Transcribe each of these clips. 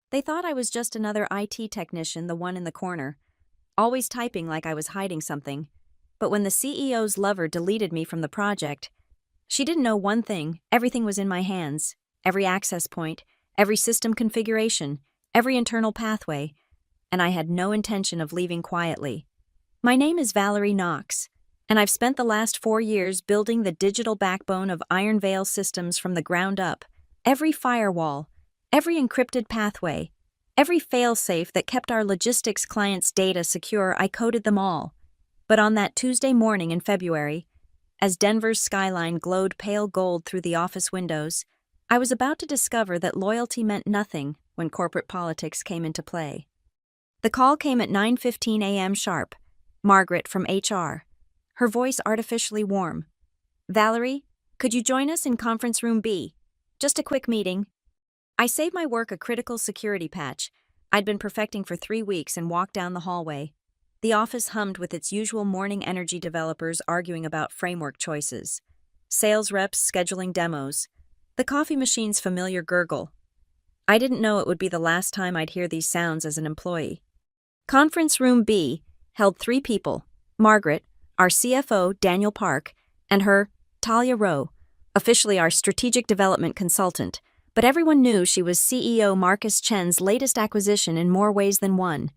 They thought I was just another IT technician, the one in the corner, always typing like I was hiding something. But when the CEO's lover deleted me from the project, she didn't know one thing: everything was in my hands. Every access point, every system configuration, every internal pathway, and I had no intention of leaving quietly. My name is Valerie Knox, and I've spent the last 4 years building the digital backbone of Iron Veil systems from the ground up. Every firewall, every encrypted pathway, every failsafe that kept our logistics clients' data secure, I coded them all. But on that Tuesday morning in February, as Denver's skyline glowed pale gold through the office windows, I was about to discover that loyalty meant nothing when corporate politics came into play. The call came at 9:15 a.m. sharp. Margaret from HR. Her voice artificially warm. "Valerie, could you join us in conference room B? Just a quick meeting." I saved my work a critical security patch I'd been perfecting for 3 weeks and walked down the hallway. The office hummed with its usual morning energy developers arguing about framework choices, sales reps scheduling demos, the coffee machine's familiar gurgle. I didn't know it would be the last time I'd hear these sounds as an employee. Conference room B held 3 people: Margaret, our CFO, Daniel Park, and her, Talia Rowe, officially our strategic development consultant, but everyone knew she was CEO Marcus Chen's latest acquisition in more ways than one.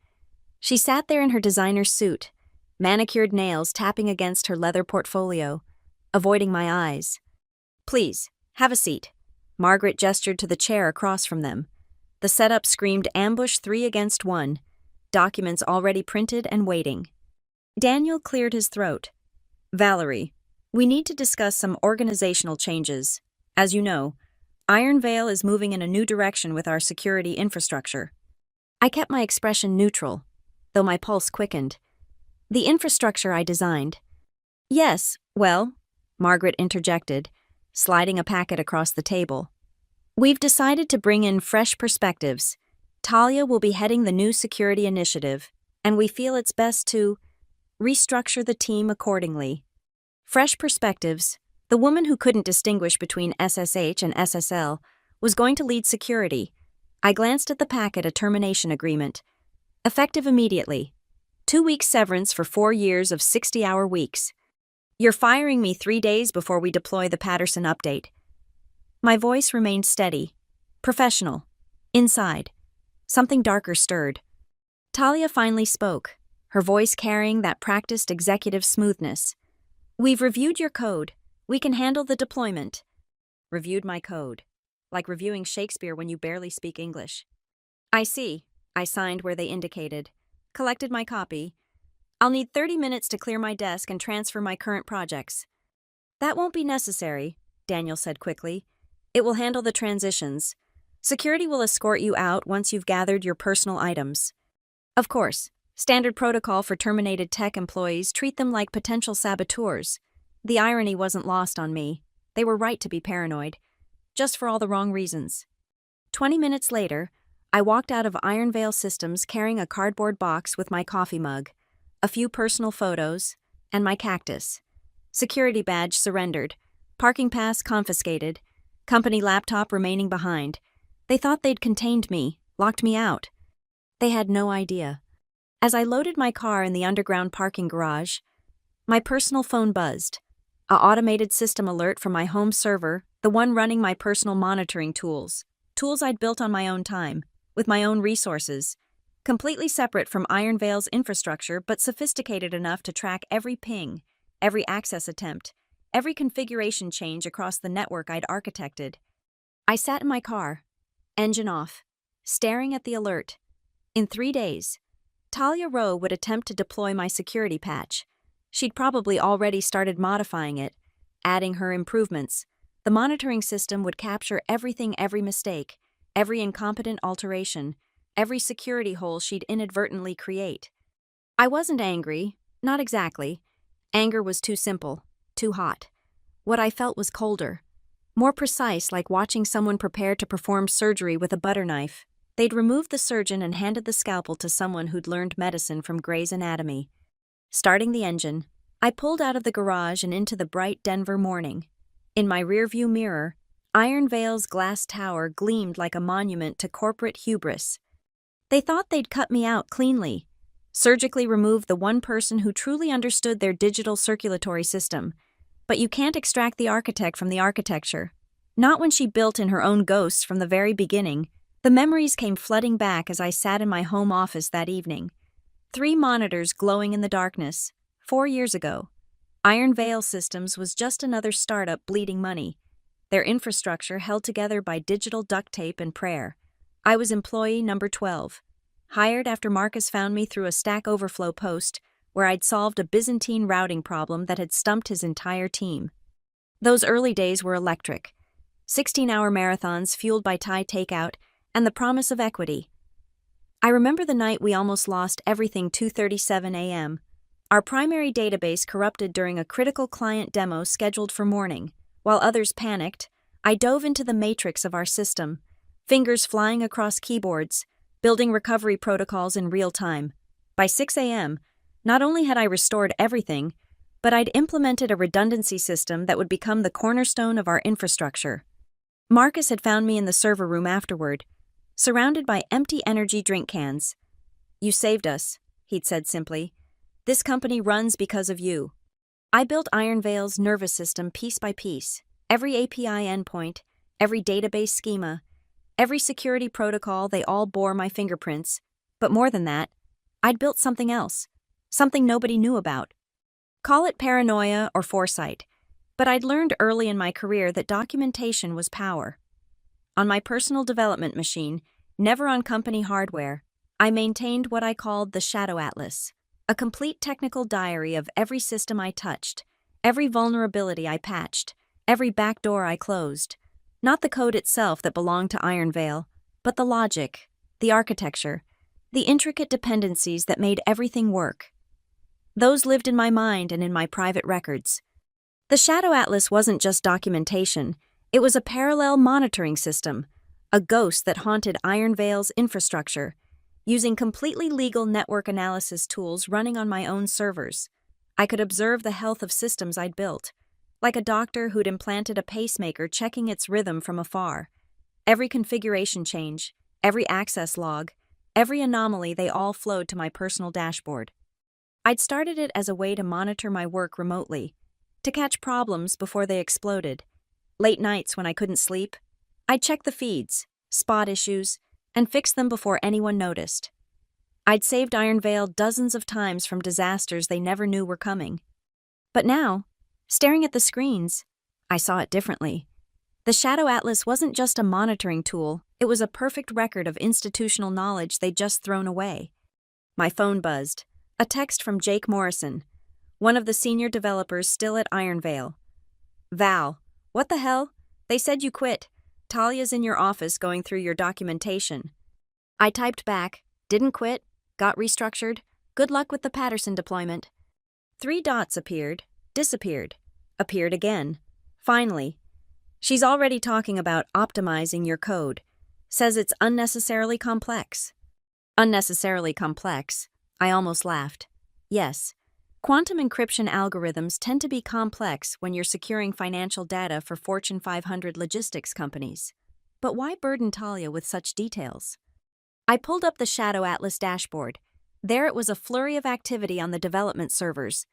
She sat there in her designer suit, manicured nails tapping against her leather portfolio, avoiding my eyes. "Please, have a seat." Margaret gestured to the chair across from them. The setup screamed ambush 3 against 1, documents already printed and waiting. Daniel cleared his throat. "Valerie, we need to discuss some organizational changes. As you know, Iron Veil is moving in a new direction with our security infrastructure." I kept my expression neutral, though my pulse quickened. "The infrastructure I designed." "Yes, well," Margaret interjected, sliding a packet across the table. "We've decided to bring in fresh perspectives. Talia will be heading the new security initiative, and we feel it's best to restructure the team accordingly." Fresh perspectives, the woman who couldn't distinguish between SSH and SSL, was going to lead security. I glanced at the packet, a termination agreement. Effective immediately. 2 weeks severance for 4 years of 60-hour weeks. "You're firing me 3 days before we deploy the Patterson update." My voice remained steady, professional. Inside, something darker stirred. Talia finally spoke, her voice carrying that practiced executive smoothness. "We've reviewed your code. We can handle the deployment." Reviewed my code. Like reviewing Shakespeare when you barely speak English. "I see." I signed where they indicated. Collected my copy. "I'll need 30 minutes to clear my desk and transfer my current projects." "That won't be necessary," Daniel said quickly. "It will handle the transitions. Security will escort you out once you've gathered your personal items." Of course, standard protocol for terminated tech employees: treat them like potential saboteurs. The irony wasn't lost on me. They were right to be paranoid, just for all the wrong reasons. 20 minutes later, I walked out of Iron Veil Systems carrying a cardboard box with my coffee mug, a few personal photos, and my cactus. Security badge surrendered, parking pass confiscated, company laptop remaining behind. They thought they'd contained me, locked me out. They had no idea. As I loaded my car in the underground parking garage, my personal phone buzzed. A automated system alert from my home server, the one running my personal monitoring tools I'd built on my own time, with my own resources, completely separate from Iron Veil's infrastructure but sophisticated enough to track every ping, every access attempt, every configuration change across the network I'd architected. I sat in my car, engine off, staring at the alert. In 3 days, Talia Rowe would attempt to deploy my security patch. She'd probably already started modifying it, adding her improvements. The monitoring system would capture everything, every mistake, every incompetent alteration, every security hole she'd inadvertently create. I wasn't angry, not exactly. Anger was too simple, too hot. What I felt was colder, more precise, like watching someone prepare to perform surgery with a butter knife. They'd removed the surgeon and handed the scalpel to someone who'd learned medicine from Gray's Anatomy. Starting the engine, I pulled out of the garage and into the bright Denver morning. In my rearview mirror, Iron Vale's glass tower gleamed like a monument to corporate hubris. They thought they'd cut me out cleanly, surgically remove the one person who truly understood their digital circulatory system. But you can't extract the architect from the architecture. Not when she built in her own ghosts from the very beginning. The memories came flooding back as I sat in my home office that evening. 3 monitors glowing in the darkness. 4 years ago. Iron Veil Systems was just another startup bleeding money. Their infrastructure held together by digital duct tape and prayer. I was employee number 12. Hired after Marcus found me through a Stack Overflow post where I'd solved a Byzantine routing problem that had stumped his entire team. Those early days were electric. 16-hour marathons fueled by Thai takeout and the promise of equity. I remember the night we almost lost everything 2:37 a.m. Our primary database corrupted during a critical client demo scheduled for morning. While others panicked, I dove into the matrix of our system, fingers flying across keyboards, building recovery protocols in real time. By 6 a.m., not only had I restored everything, but I'd implemented a redundancy system that would become the cornerstone of our infrastructure. Marcus had found me in the server room afterward, surrounded by empty energy drink cans. "You saved us," he'd said simply. "This company runs because of you." I built Iron Veil's nervous system piece by piece, every API endpoint, every database schema, every security protocol. They all bore my fingerprints. But more than that, I'd built something else, something nobody knew about. Call it paranoia or foresight, but I'd learned early in my career that documentation was power. On my personal development machine, never on company hardware, I maintained what I called the Shadow Atlas, a complete technical diary of every system I touched, every vulnerability I patched, every backdoor I closed. Not the code itself that belonged to Iron Veil, but the logic, the architecture, the intricate dependencies that made everything work. Those lived in my mind and in my private records. The Shadow Atlas wasn't just documentation, it was a parallel monitoring system, a ghost that haunted Iron Veil's infrastructure, using completely legal network analysis tools running on my own servers. I could observe the health of systems I'd built, like a doctor who'd implanted a pacemaker checking its rhythm from afar. Every configuration change, every access log, every anomaly, they all flowed to my personal dashboard. I'd started it as a way to monitor my work remotely, to catch problems before they exploded. Late nights when I couldn't sleep, I'd check the feeds, spot issues, and fix them before anyone noticed. I'd saved Iron Veil dozens of times from disasters they never knew were coming. But now, staring at the screens, I saw it differently. The Shadow Atlas wasn't just a monitoring tool, it was a perfect record of institutional knowledge they'd just thrown away. My phone buzzed. A text from Jake Morrison, one of the senior developers still at Iron Veil. "Val, what the hell? They said you quit. Talia's in your office going through your documentation." I typed back, "Didn't quit, got restructured. Good luck with the Patterson deployment." 3 dots appeared, disappeared, appeared again. Finally, "She's already talking about optimizing your code. Says it's unnecessarily complex." Unnecessarily complex. I almost laughed. Yes, quantum encryption algorithms tend to be complex when you're securing financial data for Fortune 500 logistics companies. But why burden Talia with such details? I pulled up the Shadow Atlas dashboard. There it was, a flurry of activity on the development servers.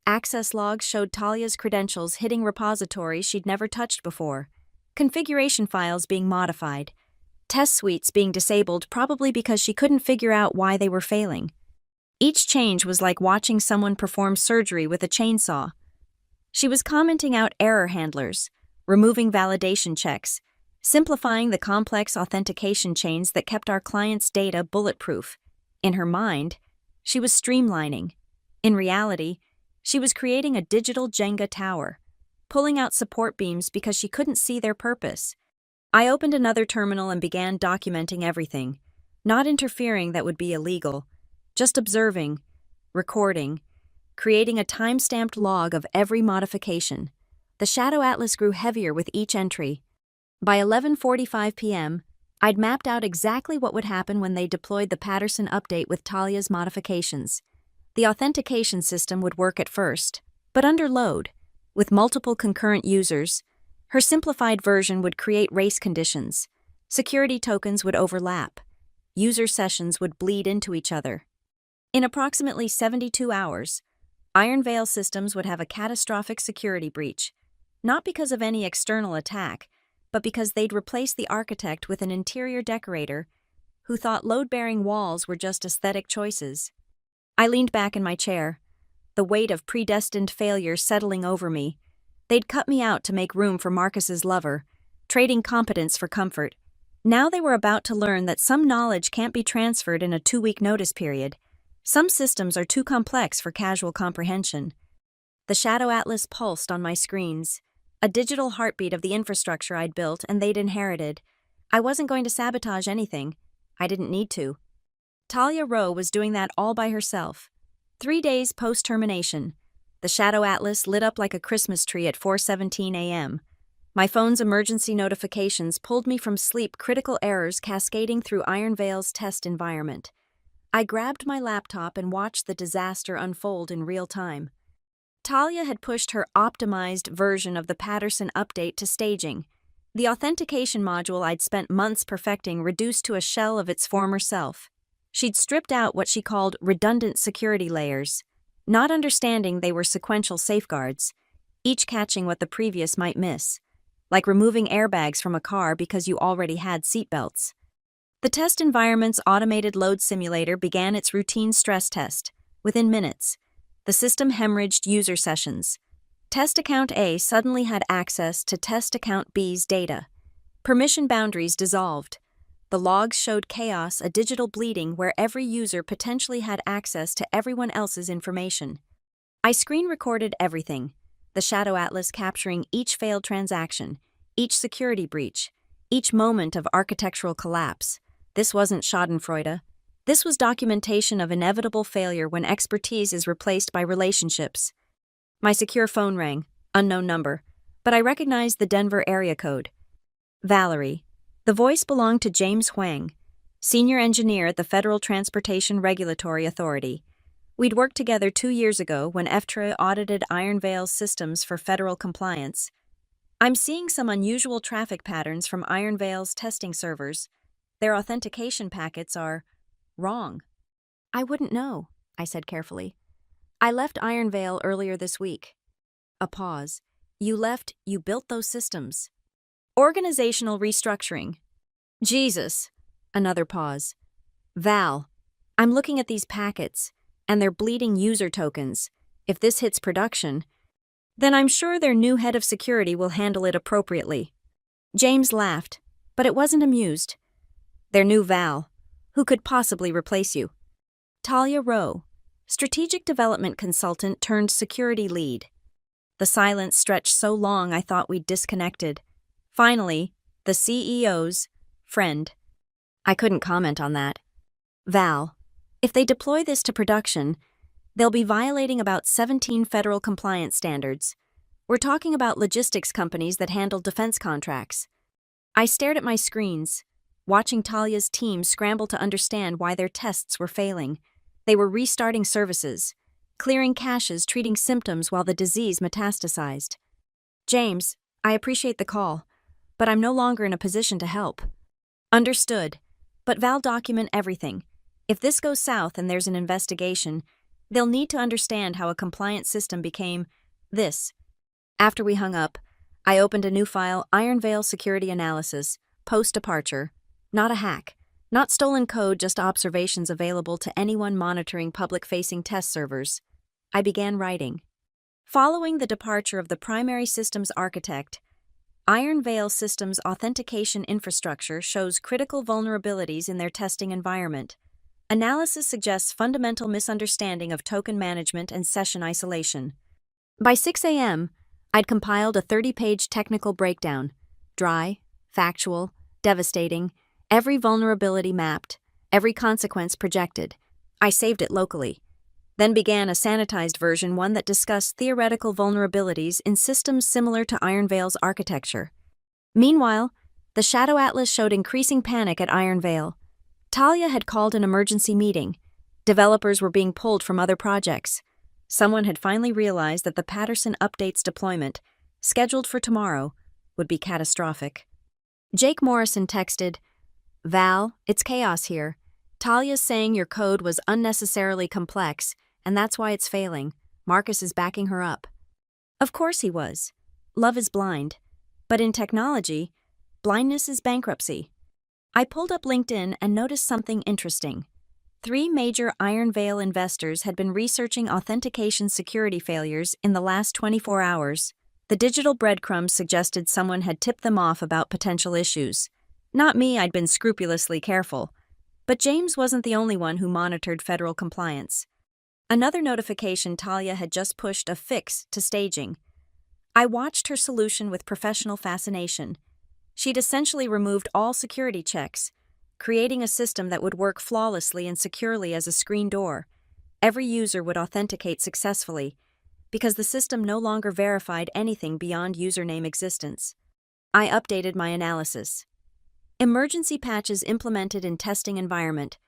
Access logs showed Talia's credentials hitting repositories she'd never touched before. Configuration files being modified. Test suites being disabled, probably because she couldn't figure out why they were failing. Each change was like watching someone perform surgery with a chainsaw. She was commenting out error handlers, removing validation checks, simplifying the complex authentication chains that kept our clients' data bulletproof. In her mind, she was streamlining. In reality, she was creating a digital Jenga tower, pulling out support beams because she couldn't see their purpose. I opened another terminal and began documenting everything, not interfering, that would be illegal. Just observing, recording, creating a time-stamped log of every modification. The Shadow Atlas grew heavier with each entry. By 11:45 p.m., I'd mapped out exactly what would happen when they deployed the Patterson update with Talia's modifications. The authentication system would work at first, but under load, with multiple concurrent users, Her simplified version would create race conditions. Security tokens would overlap. User sessions would bleed into each other. In approximately 72 hours, Iron Veil systems would have a catastrophic security breach, not because of any external attack, but because they'd replace the architect with an interior decorator who thought load-bearing walls were just aesthetic choices. I leaned back in my chair, the weight of predestined failure settling over me. They'd cut me out to make room for Marcus's lover, trading competence for comfort. Now they were about to learn that some knowledge can't be transferred in a 2-week notice period. Some systems are too complex for casual comprehension. The Shadow Atlas pulsed on my screens, a digital heartbeat of the infrastructure I'd built and they'd inherited. I wasn't going to sabotage anything. I didn't need to. Talia Rowe was doing that all by herself. 3 days post-termination, the Shadow Atlas lit up like a Christmas tree at 4:17 a.m. My phone's emergency notifications pulled me from sleep, critical errors cascading through Iron Veil's test environment. I grabbed my laptop and watched the disaster unfold in real time. Talia had pushed her optimized version of the Patterson update to staging. The authentication module I'd spent months perfecting reduced to a shell of its former self. She'd stripped out what she called redundant security layers, not understanding they were sequential safeguards, each catching what the previous might miss, like removing airbags from a car because you already had seatbelts. The test environment's automated load simulator began its routine stress test. Within minutes, the system hemorrhaged user sessions. Test account A suddenly had access to test account B's data. Permission boundaries dissolved. The logs showed chaos, a digital bleeding where every user potentially had access to everyone else's information. I screen recorded everything, the Shadow Atlas capturing each failed transaction, each security breach, each moment of architectural collapse. This wasn't schadenfreude. This was documentation of inevitable failure when expertise is replaced by relationships. My secure phone rang, unknown number, but I recognized the Denver area code. Valerie. The voice belonged to James Huang, senior engineer at the Federal Transportation Regulatory Authority. We'd worked together 2 years ago when FTRA audited Iron Veil's systems for federal compliance. I'm seeing some unusual traffic patterns from Iron Veil's testing servers. Their authentication packets are wrong. I wouldn't know, I said carefully. I left Iron Veil earlier this week. A pause. You built those systems. Organizational restructuring. Jesus. Another pause. Val, I'm looking at these packets, and they're bleeding user tokens. If this hits production, then I'm sure their new head of security will handle it appropriately. James laughed, but it wasn't amused. Their new Val. Who could possibly replace you? Talia Rowe, strategic development consultant turned security lead. The silence stretched so long I thought we'd disconnected. Finally, the CEO's friend. I couldn't comment on that. Val, if they deploy this to production, they'll be violating about 17 federal compliance standards. We're talking about logistics companies that handle defense contracts. I stared at my screens, watching Talia's team scramble to understand why their tests were failing. They were restarting services, clearing caches, treating symptoms while the disease metastasized. James, I appreciate the call, but I'm no longer in a position to help. Understood, but Val, document everything. If this goes south and there's an investigation, they'll need to understand how a compliant system became this. After we hung up, I opened a new file, Iron Veil Security Analysis, post-departure. Not a hack, not stolen code, just observations available to anyone monitoring public-facing test servers. I began writing. Following the departure of the primary systems architect, Iron Veil Systems' authentication infrastructure shows critical vulnerabilities in their testing environment. Analysis suggests fundamental misunderstanding of token management and session isolation. By 6 a.m., I'd compiled a 30-page technical breakdown. Dry, factual, devastating, every vulnerability mapped, every consequence projected. I saved it locally. Then began a sanitized version, one that discussed theoretical vulnerabilities in systems similar to Iron Veil's architecture. Meanwhile, the Shadow Atlas showed increasing panic at Iron Veil. Talia had called an emergency meeting. Developers were being pulled from other projects. Someone had finally realized that the Patterson update's deployment, scheduled for tomorrow, would be catastrophic. Jake Morrison texted, "Val, it's chaos here. Talia's saying your code was unnecessarily complex, and that's why it's failing. Marcus is backing her up." Of course he was. Love is blind. But in technology, blindness is bankruptcy. I pulled up LinkedIn and noticed something interesting. 3 major Iron Veil investors had been researching authentication security failures in the last 24 hours. The digital breadcrumbs suggested someone had tipped them off about potential issues. Not me, I'd been scrupulously careful. But James wasn't the only one who monitored federal compliance. Another notification: Talia had just pushed a fix to staging. I watched her solution with professional fascination. She'd essentially removed all security checks, creating a system that would work flawlessly and securely as a screen door. Every user would authenticate successfully, because the system no longer verified anything beyond username existence. I updated my analysis. Emergency patches implemented in testing environment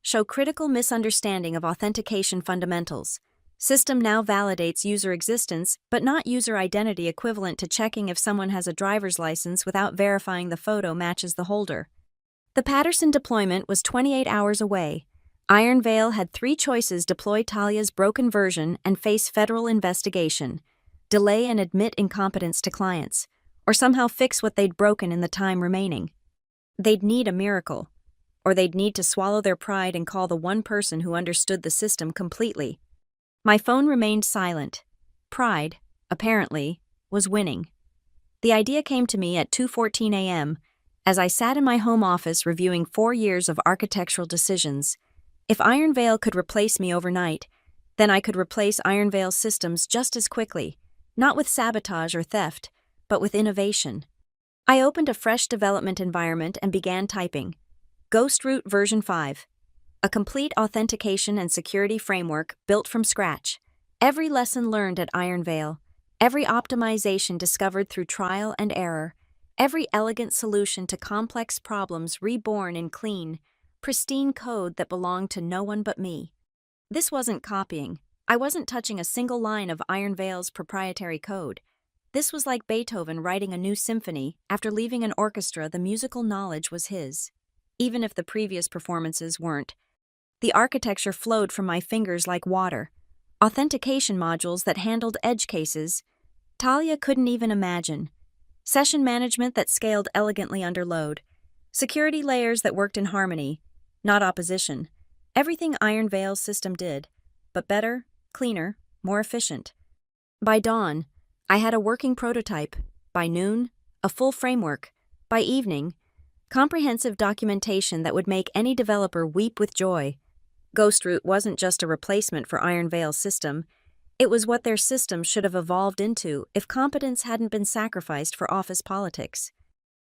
show critical misunderstanding of authentication fundamentals. System now validates user existence, but not user identity, equivalent to checking if someone has a driver's license without verifying the photo matches the holder. The Patterson deployment was 28 hours away. Iron Veil had 3 choices: deploy Talia's broken version and face federal investigation, delay and admit incompetence to clients, or somehow fix what they'd broken in the time remaining. They'd need a miracle, or they'd need to swallow their pride and call the one person who understood the system completely. My phone remained silent. Pride, apparently, was winning. The idea came to me at 2:14 a.m. as I sat in my home office reviewing 4 years of architectural decisions. If Iron Veil could replace me overnight, then I could replace Iron Veil's systems just as quickly, not with sabotage or theft, but with innovation. I opened a fresh development environment and began typing. Ghost Root version 5. A complete authentication and security framework built from scratch. Every lesson learned at Iron Veil, every optimization discovered through trial and error, every elegant solution to complex problems reborn in clean, pristine code that belonged to no one but me. This wasn't copying. I wasn't touching a single line of Iron Veil's proprietary code. This was like Beethoven writing a new symphony. After leaving an orchestra, the musical knowledge was his, even if the previous performances weren't. The architecture flowed from my fingers like water. Authentication modules that handled edge cases Talia couldn't even imagine. Session management that scaled elegantly under load. Security layers that worked in harmony, not opposition. Everything Iron Veil's system did, but better, cleaner, more efficient. By dawn, I had a working prototype. By noon, a full framework. By evening, comprehensive documentation that would make any developer weep with joy. Ghost Root wasn't just a replacement for Iron Veil's system. It was what their system should have evolved into if competence hadn't been sacrificed for office politics.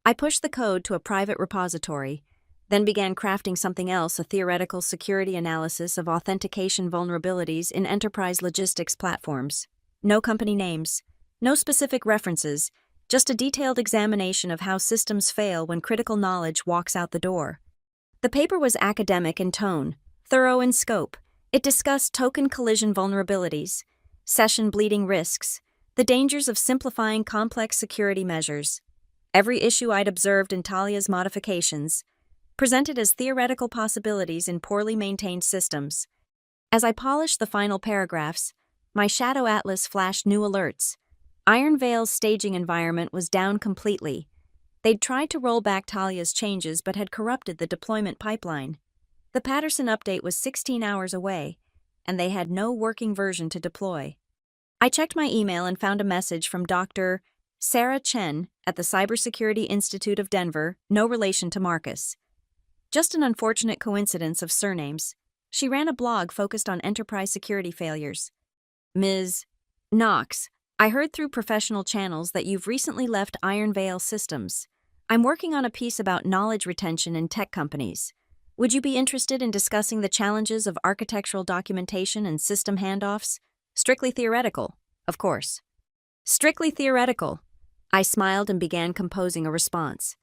I pushed the code to a private repository, then began crafting something else: a theoretical security analysis of authentication vulnerabilities in enterprise logistics platforms. No company names, no specific references, just a detailed examination of how systems fail when critical knowledge walks out the door. The paper was academic in tone, thorough in scope. It discussed token collision vulnerabilities, session bleeding risks, the dangers of simplifying complex security measures. Every issue I'd observed in Talia's modifications, presented as theoretical possibilities in poorly maintained systems. As I polished the final paragraphs, my Shadow Atlas flashed new alerts. Iron Veil's staging environment was down completely. They'd tried to roll back Talia's changes but had corrupted the deployment pipeline. The Patterson update was 16 hours away, and they had no working version to deploy. I checked my email and found a message from Dr. Sarah Chen at the Cybersecurity Institute of Denver, no relation to Marcus. Just an unfortunate coincidence of surnames. She ran a blog focused on enterprise security failures. Ms. Knox, I heard through professional channels that you've recently left Iron Veil Systems. I'm working on a piece about knowledge retention in tech companies. Would you be interested in discussing the challenges of architectural documentation and system handoffs? Strictly theoretical, of course. Strictly theoretical. I smiled and began composing a response.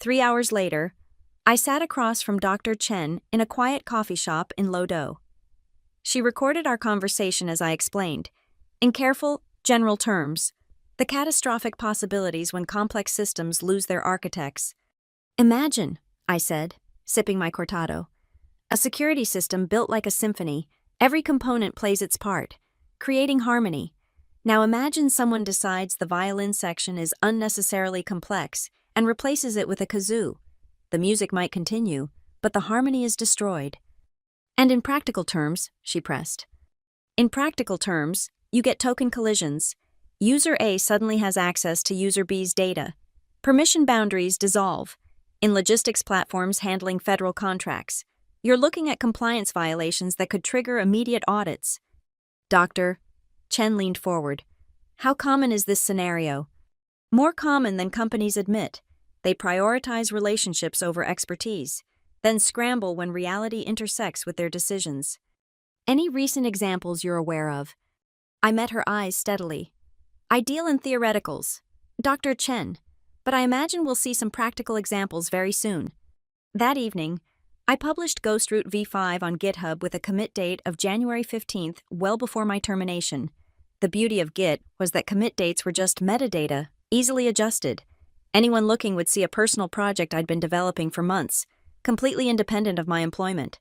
3 hours later, I sat across from Dr. Chen in a quiet coffee shop in Lodo. She recorded our conversation as I explained, in careful, general terms, The catastrophic possibilities when complex systems lose their architects. Imagine, I said, sipping my cortado, a security system built like a symphony. Every component plays its part, creating harmony. Now imagine someone decides the violin section is unnecessarily complex and replaces it with a kazoo. The music might continue, but the harmony is destroyed. And in practical terms, she pressed. In practical terms, you get token collisions. User A suddenly has access to user B's data. Permission boundaries dissolve. In logistics platforms handling federal contracts, you're looking at compliance violations that could trigger immediate audits. Doctor, Chen leaned forward. How common is this scenario? More common than companies admit. They prioritize relationships over expertise, then scramble when reality intersects with their decisions. Any recent examples you're aware of? I met her eyes steadily. I deal in theoreticals, Dr. Chen, but I imagine we'll see some practical examples very soon. That evening, I published GhostRoot v5 on GitHub with a commit date of January 15th, well before my termination. The beauty of Git was that commit dates were just metadata, easily adjusted. Anyone looking would see a personal project I'd been developing for months, completely independent of my employment.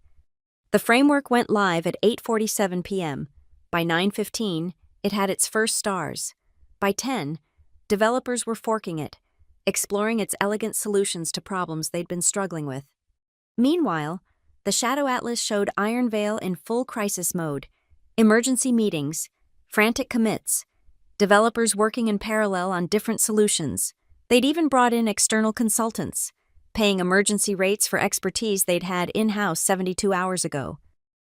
The framework went live at 8:47 p.m. By 9:15, it had its first stars. By 10, developers were forking it, exploring its elegant solutions to problems they'd been struggling with. Meanwhile, the Shadow Atlas showed Iron Veil in full crisis mode, emergency meetings, frantic commits, developers working in parallel on different solutions. They'd even brought in external consultants, paying emergency rates for expertise they'd had in-house 72 hours ago.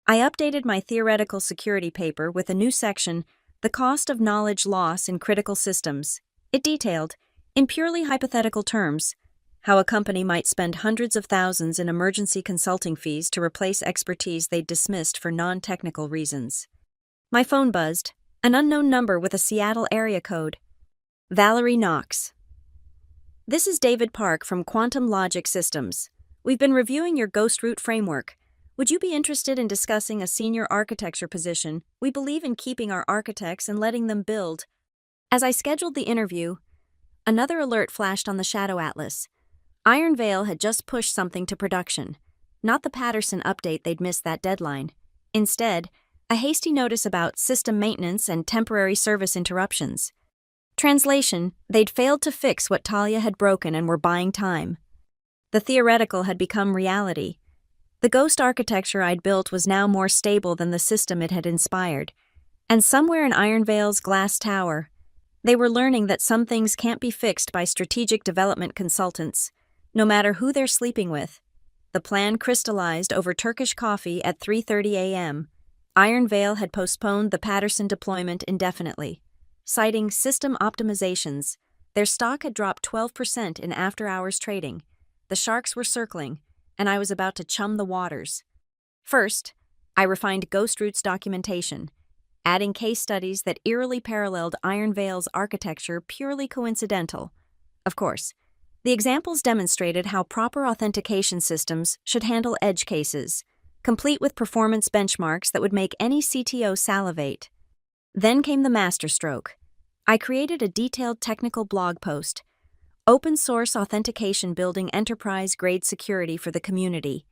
I updated my theoretical security paper with a new section, The Cost of Knowledge Loss in Critical Systems. It detailed, in purely hypothetical terms, how a company might spend hundreds of thousands in emergency consulting fees to replace expertise they'd dismissed for non-technical reasons. My phone buzzed, an unknown number with a Seattle area code. Valerie Knox. This is David Park from Quantum Logic Systems. We've been reviewing your GhostRoot framework. Would you be interested in discussing a senior architecture position? We believe in keeping our architects and letting them build. As I scheduled the interview, another alert flashed on the Shadow Atlas. Iron Veil had just pushed something to production. Not the Patterson update they'd missed that deadline. Instead, a hasty notice about system maintenance and temporary service interruptions. Translation, they'd failed to fix what Talia had broken and were buying time. The theoretical had become reality. The ghost architecture I'd built was now more stable than the system it had inspired. And somewhere in Iron Veil's glass tower, they were learning that some things can't be fixed by strategic development consultants, no matter who they're sleeping with. The plan crystallized over Turkish coffee at 3:30 a.m. Iron Veil had postponed the Patterson deployment indefinitely. Citing system optimizations, their stock had dropped 12% in after-hours trading. The sharks were circling, and I was about to chum the waters. First, I refined GhostRoot's documentation, adding case studies that eerily paralleled Iron Veil's architecture purely coincidental. Of course, the examples demonstrated how proper authentication systems should handle edge cases, complete with performance benchmarks that would make any CTO salivate. Then came the masterstroke. I created a detailed technical blog post, Open Source Authentication Building Enterprise-Grade Security for the Community.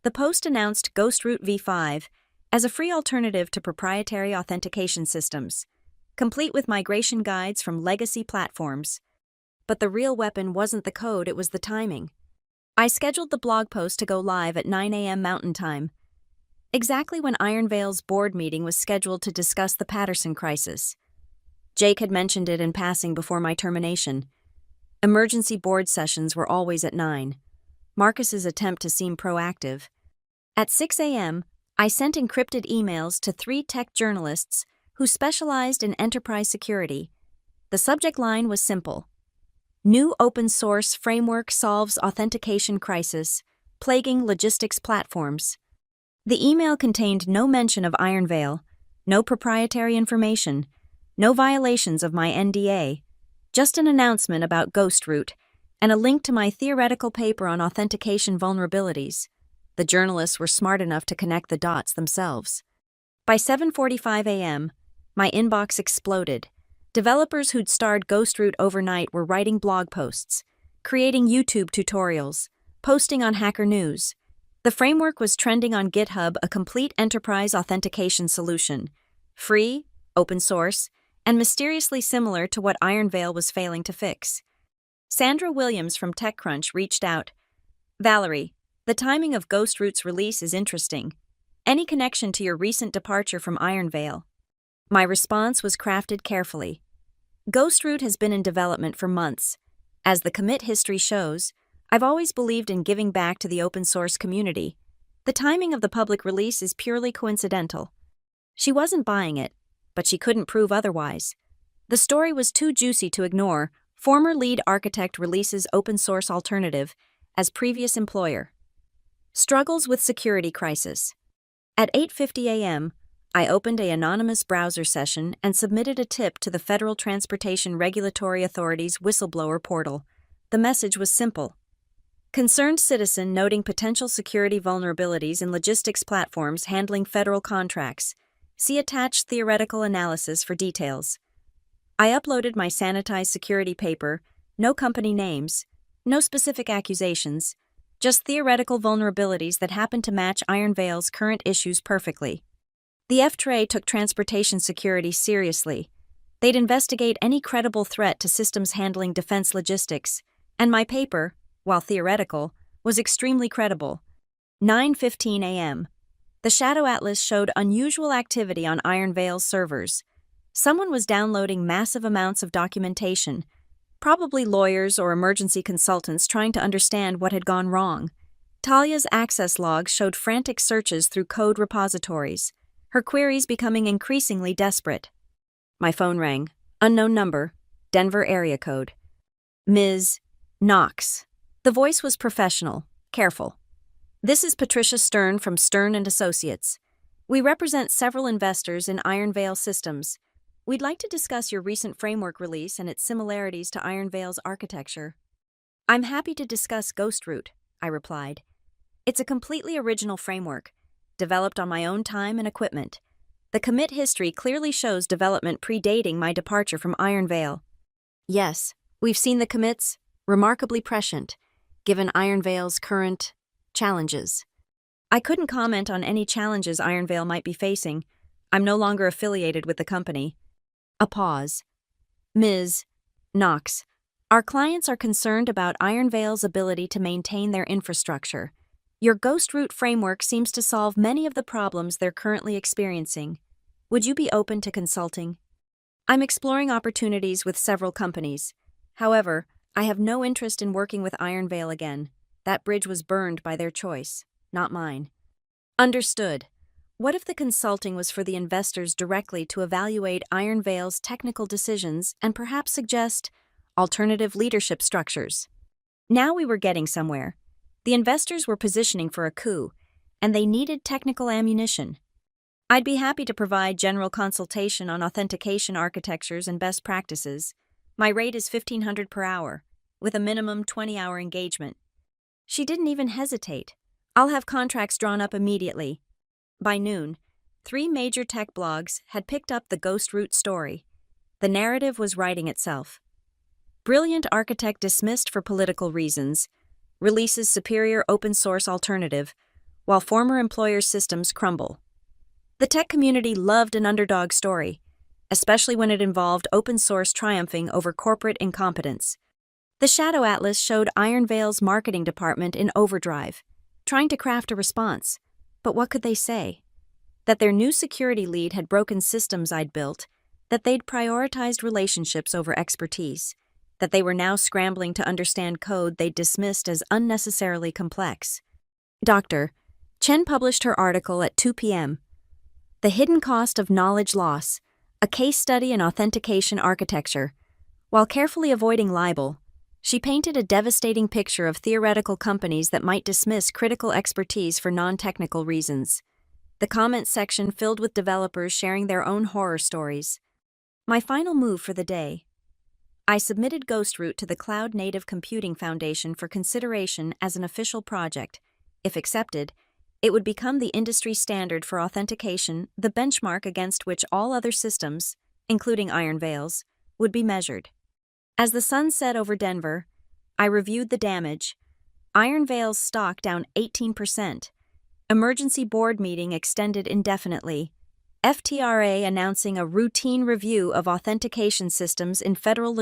The post announced GhostRoot v5 as a free alternative to proprietary authentication systems, complete with migration guides from legacy platforms. But the real weapon wasn't the code, it was the timing. I scheduled the blog post to go live at 9 a.m. Mountain Time, exactly when Iron Veil's board meeting was scheduled to discuss the Patterson crisis. Jake had mentioned it in passing before my termination. Emergency board sessions were always at 9. Marcus's attempt to seem proactive. At 6 a.m., I sent encrypted emails to 3 tech journalists who specialized in enterprise security. The subject line was simple. New open source framework solves authentication crisis, plaguing logistics platforms. The email contained no mention of Iron Veil, no proprietary information, no violations of my NDA, just an announcement about GhostRoot and a link to my theoretical paper on authentication vulnerabilities. The journalists were smart enough to connect the dots themselves. By 7:45 a.m., my inbox exploded. Developers who'd starred Ghostroot overnight were writing blog posts, creating YouTube tutorials, posting on Hacker News. The framework was trending on GitHub, a complete enterprise authentication solution, free, open source, and mysteriously similar to what Iron Veil was failing to fix. Sandra Williams from TechCrunch reached out. Valerie, the timing of Ghostroot's release is interesting. Any connection to your recent departure from Iron Veil? My response was crafted carefully. Ghostroot has been in development for months. As the commit history shows, I've always believed in giving back to the open source community. The timing of the public release is purely coincidental. She wasn't buying it, but she couldn't prove otherwise. The story was too juicy to ignore. Former lead architect releases open source alternative as previous employer. Struggles with security crisis. At 8:50 a.m., I opened an anonymous browser session and submitted a tip to the Federal Transportation Regulatory Authority's whistleblower portal. The message was simple. Concerned citizen noting potential security vulnerabilities in logistics platforms handling federal contracts. See attached theoretical analysis for details. I uploaded my sanitized security paper, no company names, no specific accusations, just theoretical vulnerabilities that happen to match Iron Veil's current issues perfectly. The FTRA took transportation security seriously. They'd investigate any credible threat to systems handling defense logistics, and my paper, while theoretical, was extremely credible. 9:15 a.m. The Shadow Atlas showed unusual activity on Iron Veil's servers. Someone was downloading massive amounts of documentation, probably lawyers or emergency consultants trying to understand what had gone wrong. Talia's access logs showed frantic searches through code repositories, her queries becoming increasingly desperate. My phone rang. Unknown number, Denver area code. Ms. Knox. The voice was professional, careful. This is Patricia Stern from Stern and Associates. We represent several investors in Iron Veil Systems. We'd like to discuss your recent framework release and its similarities to Iron Veil's architecture. I'm happy to discuss Ghostroot, I replied. It's a completely original framework, developed on my own time and equipment. The commit history clearly shows development predating my departure from Iron Veil. Yes, we've seen the commits, remarkably prescient, given Iron Veil's current challenges. I couldn't comment on any challenges Iron Veil might be facing. I'm no longer affiliated with the company. A pause. Ms. Knox, our clients are concerned about Iron Veil's ability to maintain their infrastructure. Your Ghostroot framework seems to solve many of the problems they're currently experiencing. Would you be open to consulting? I'm exploring opportunities with several companies. However, I have no interest in working with Iron Veil again. That bridge was burned by their choice, not mine. Understood. What if the consulting was for the investors directly to evaluate Iron Veil's technical decisions and perhaps suggest alternative leadership structures? Now we were getting somewhere. The investors were positioning for a coup, and they needed technical ammunition. I'd be happy to provide general consultation on authentication architectures and best practices. My rate is $1,500 per hour, with a minimum 20-hour engagement. She didn't even hesitate. I'll have contracts drawn up immediately. By noon, 3 major tech blogs had picked up the Ghostroot story. The narrative was writing itself. Brilliant architect dismissed for political reasons, releases superior open-source alternative, while former employer's systems crumble. The tech community loved an underdog story, especially when it involved open-source triumphing over corporate incompetence. The Shadow Atlas showed Iron Veil's marketing department in overdrive, trying to craft a response. But what could they say? That their new security lead had broken systems I'd built, that they'd prioritized relationships over expertise, that they were now scrambling to understand code they'd dismissed as unnecessarily complex. Dr. Chen published her article at 2 p.m. The Hidden Cost of Knowledge Loss, a case study in authentication architecture. While carefully avoiding libel, she painted a devastating picture of theoretical companies that might dismiss critical expertise for non-technical reasons. The comment section filled with developers sharing their own horror stories. My final move for the day. I submitted Ghostroot to the Cloud Native Computing Foundation for consideration as an official project. If accepted, it would become the industry standard for authentication, the benchmark against which all other systems, including Iron Veil's, would be measured. As the sun set over Denver, I reviewed the damage. Iron Vale's stock down 18%. Emergency board meeting extended indefinitely. FTRA announcing a routine review of authentication systems in federal